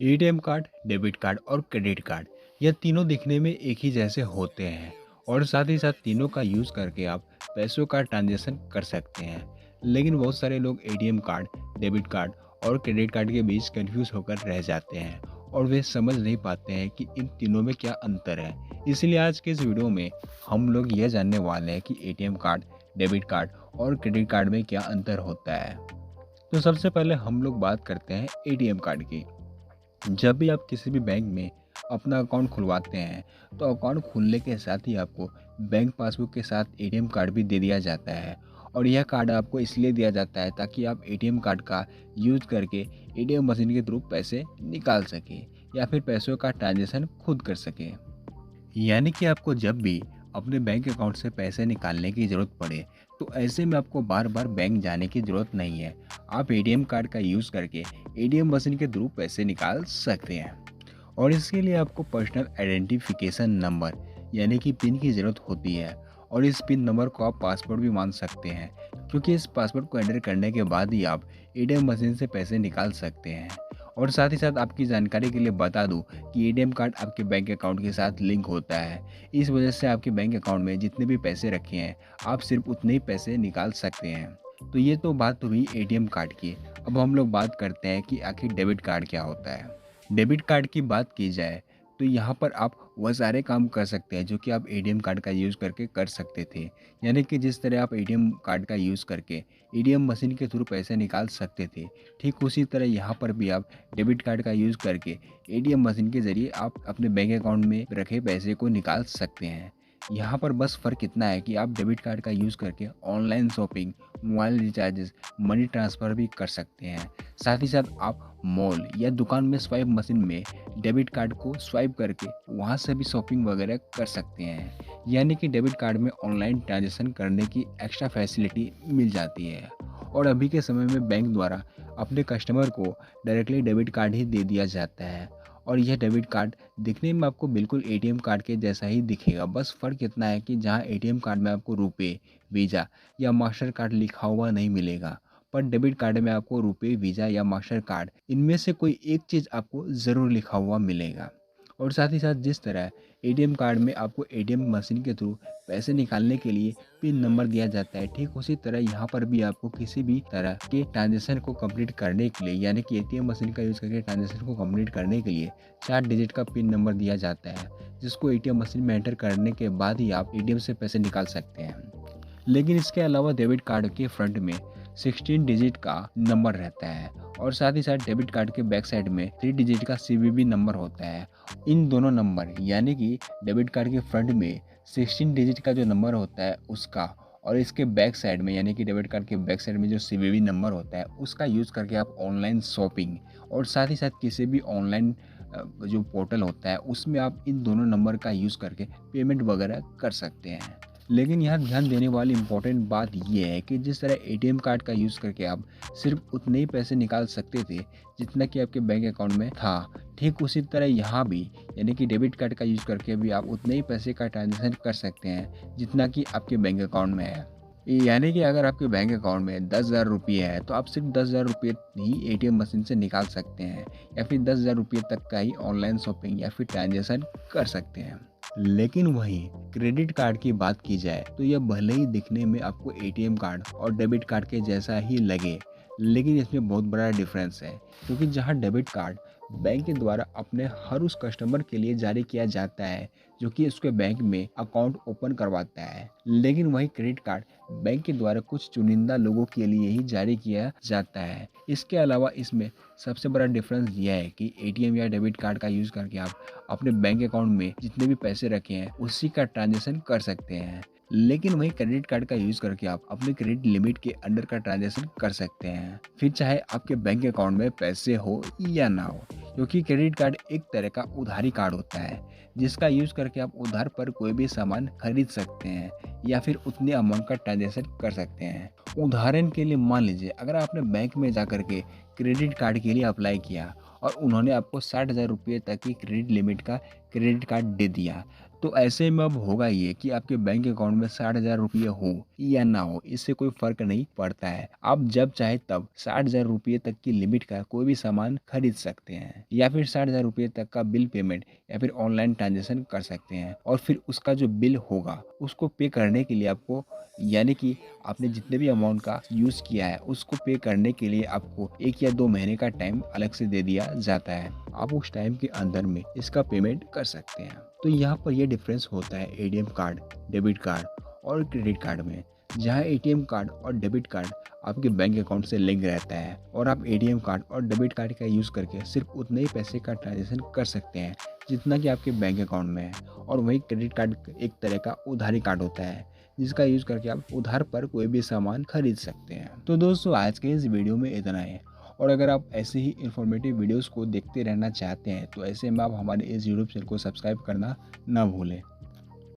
ATM card, debit card और credit card यह तीनों दिखने में एक ही जैसे होते हैं और साथ ही साथ तीनों का यूज़ करके आप पैसों का ट्रांजैक्शन कर सकते हैं। लेकिन बहुत सारे लोग एटीएम कार्ड, डेबिट कार्ड और क्रेडिट कार्ड के बीच कंफ्यूज होकर रह जाते हैं और वे समझ नहीं पाते हैं कि इन तीनों में क्या अंतर है। इसलिए आज के इस वीडियो में हम लोग यह जानने वाले हैं कि एटीएम कार्ड, डेबिट कार्ड और क्रेडिट कार्ड में क्या अंतर होता है। तो सबसे पहले हम लोग बात करते हैं एटीएम कार्ड की। जब भी आप किसी भी बैंक में अपना अकाउंट खुलवाते हैं तो अकाउंट खुलने के साथ ही आपको बैंक पासबुक के साथ एटीएम कार्ड भी दे दिया जाता है। और यह कार्ड आपको इसलिए दिया जाता है ताकि आप एटीएम कार्ड का यूज करके एटीएम मशीन के थ्रू पैसे निकाल सके या फिर पैसों का ट्रांजेक्शन खुद कर सके। यानी कि आपको जब भी अपने बैंक अकाउंट से पैसे निकालने की ज़रूरत पड़े तो ऐसे में आपको बार बार बैंक जाने की ज़रूरत नहीं है। आप एटीएम कार्ड का यूज़ करके एटीएम मशीन के थ्रू पैसे निकाल सकते हैं। और इसके लिए आपको पर्सनल आइडेंटिफिकेशन नंबर यानी कि पिन की ज़रूरत होती है। और इस पिन नंबर को आप पासवर्ड भी मान सकते हैं, क्योंकि इस पासवर्ड को एंटर करने के बाद ही आप एटीएम मशीन से पैसे निकाल सकते हैं। और साथ ही साथ आपकी जानकारी के लिए बता दूं कि एटीएम कार्ड आपके बैंक अकाउंट के साथ लिंक होता है। इस वजह से आपके बैंक अकाउंट में जितने भी पैसे रखे हैं आप सिर्फ उतने ही पैसे निकाल सकते हैं। तो ये तो बात हुई एटीएम कार्ड की। अब हम लोग बात करते हैं कि आखिर डेबिट कार्ड क्या होता है। डेबिट कार्ड की बात की जाए तो यहाँ पर आप वह सारे काम कर सकते हैं जो कि आप एटीएम कार्ड का यूज़ करके कर सकते थे। यानी कि जिस तरह आप एटीएम कार्ड का यूज़ करके एटीएम मशीन के थ्रू पैसे निकाल सकते थे, ठीक उसी तरह यहाँ पर भी आप डेबिट कार्ड का यूज़ करके एटीएम मशीन के ज़रिए आप अपने बैंक अकाउंट में रखे पैसे को निकाल सकते हैं। यहाँ पर बस फ़र्क इतना है कि आप डेबिट कार्ड का यूज़ करके online shopping, mobile recharges, money transfer भी कर सकते हैं। साथ ही साथ आप मॉल या दुकान में स्वाइप मशीन में डेबिट कार्ड को स्वाइप करके वहाँ से भी शॉपिंग वगैरह कर सकते हैं। यानी कि डेबिट कार्ड में ऑनलाइन ट्रांजैक्शन करने की एक्स्ट्रा फैसिलिटी मिल जाती है। और अभी के समय में बैंक द्वारा अपने कस्टमर को डायरेक्टली डेबिट कार्ड ही दे दिया जाता है। और यह डेबिट कार्ड दिखने में आपको बिल्कुल एटीएम कार्ड के जैसा ही दिखेगा। बस फ़र्क इतना है कि जहाँ एटीएम कार्ड में आपको रुपए, वीज़ा या मास्टर कार्ड लिखा हुआ नहीं मिलेगा, पर डेबिट कार्ड में आपको रुपए, वीज़ा या मास्टर कार्ड इनमें से कोई एक चीज़ आपको ज़रूर लिखा हुआ मिलेगा। और साथ ही साथ जिस तरह एटीएम कार्ड में आपको एटीएम मशीन के थ्रू पैसे निकालने के लिए पिन नंबर दिया जाता है, ठीक उसी तरह यहाँ पर भी आपको किसी भी तरह के ट्रांजेक्शन को कंप्लीट करने के लिए यानी कि एटीएम मशीन का यूज़ करके ट्रांजेक्शन को कंप्लीट करने के लिए 4 डिजिट का पिन नंबर दिया जाता है, जिसको एटीएम मशीन में एंटर करने के बाद ही आप एटीएम से पैसे निकाल सकते हैं। लेकिन इसके अलावा डेबिट कार्ड के फ्रंट में 16 डिजिट का नंबर रहता है और साथ ही साथ डेबिट कार्ड के बैक साइड में 3 डिजिट का सीवीवी नंबर होता है। इन दोनों नंबर यानी कि डेबिट कार्ड के फ्रंट में 16 डिजिट का जो नंबर होता है उसका और इसके बैक साइड में यानी कि डेबिट कार्ड के बैक साइड में जो सीवीवी नंबर होता है उसका यूज़ करके आप ऑनलाइन शॉपिंग और साथ ही साथ किसी भी ऑनलाइन जो पोर्टल होता है उसमें आप इन दोनों नंबर का यूज़ करके पेमेंट वगैरह कर सकते हैं। लेकिन यहाँ ध्यान देने वाली इम्पोर्टेंट बात ये है कि जिस तरह एटीएम कार्ड का यूज़ करके आप सिर्फ उतने ही पैसे निकाल सकते थे जितना कि आपके बैंक अकाउंट में था, ठीक उसी तरह यहाँ भी यानी कि डेबिट कार्ड का यूज़ करके भी आप उतने ही पैसे का ट्रांजेक्शन कर सकते हैं जितना कि आपके बैंक अकाउंट में है। यानी कि अगर आपके बैंक अकाउंट में 10,000 रुपये है तो आप सिर्फ 10,000 रुपये ही एटीएम मशीन से निकाल सकते हैं या फिर 10,000 रुपये तक का ही ऑनलाइन शॉपिंग या फिर ट्रांजेक्शन कर सकते हैं। लेकिन वहीं क्रेडिट कार्ड की बात की जाए तो यह भले ही दिखने में आपको एटीएम कार्ड और डेबिट कार्ड के जैसा ही लगे, लेकिन इसमें बहुत बड़ा डिफरेंस है। क्योंकि जहां डेबिट कार्ड बैंक के द्वारा अपने हर उस कस्टमर के लिए जारी किया जाता है जो कि उसके बैंक में अकाउंट ओपन करवाता है, लेकिन वही क्रेडिट कार्ड बैंक के द्वारा कुछ चुनिंदा लोगों के लिए ही जारी किया जाता है। इसके अलावा इसमें सबसे बड़ा डिफरेंस यह है कि एटीएम या डेबिट कार्ड का यूज़ करके आप अपने बैंक अकाउंट में जितने भी पैसे रखे हैं उसी का ट्रांजेक्शन कर सकते हैं। लेकिन वही क्रेडिट कार्ड का यूज़ करके आप अपने क्रेडिट लिमिट के अंडर का ट्रांजेक्शन कर सकते हैं, फिर चाहे आपके बैंक अकाउंट में पैसे हो या ना हो। क्योंकि क्रेडिट कार्ड एक तरह का उधारी कार्ड होता है जिसका यूज़ करके आप उधार पर कोई भी सामान खरीद सकते हैं या फिर उतने अमाउंट का ट्रांजेक्शन कर सकते हैं। उदाहरण के लिए मान लीजिए अगर आपने बैंक में जा के क्रेडिट कार्ड के लिए अप्लाई किया और उन्होंने आपको 60,000 रुपये तक की क्रेडिट लिमिट का क्रेडिट कार्ड दे दिया, तो ऐसे में अब होगा ये कि आपके बैंक अकाउंट में 60,000 रुपये हो या ना हो, इससे कोई फ़र्क नहीं पड़ता है। आप जब चाहे तब 60,000 रुपये तक की लिमिट का कोई भी सामान खरीद सकते हैं या फिर 60,000 रुपये तक का बिल पेमेंट या फिर ऑनलाइन ट्रांज़ैक्शन कर सकते हैं और फिर उसका जो बिल होगा, उसको पे करने के लिए आपको यानी कि आपने जितने भी अमाउंट का यूज़ किया है, उसको पे करने के लिए आपको 1 या 2 महीने का टाइम अलग से दे दिया जाता है। आप उस टाइम के अंदर में इसका पेमेंट कर सकते हैं। तो यहाँ पर ये डिफ़रेंस होता है एटीएम कार्ड, डेबिट कार्ड और क्रेडिट कार्ड में। जहाँ एटीएम कार्ड और डेबिट कार्ड आपके बैंक अकाउंट से लिंक रहता है और आप एटीएम कार्ड और डेबिट कार्ड का यूज़ करके सिर्फ उतने ही पैसे का ट्रांज़ैक्शन कर सकते हैं, जितना कि आपके बैंक अकाउंट में है। और वहीं क्रेडिट कार्ड एक तरह का उधारी कार्ड होता है, जिसका यूज़ करके आप उधार पर कोई भी सामान खरीद सकते हैं। तो दोस्तों आज के इस वीडियो में इतना ही। और अगर आप ऐसे ही इन्फॉर्मेटिव वीडियोस को देखते रहना चाहते हैं तो ऐसे में आप हमारे इस यूट्यूब चैनल को सब्सक्राइब करना ना भूलें।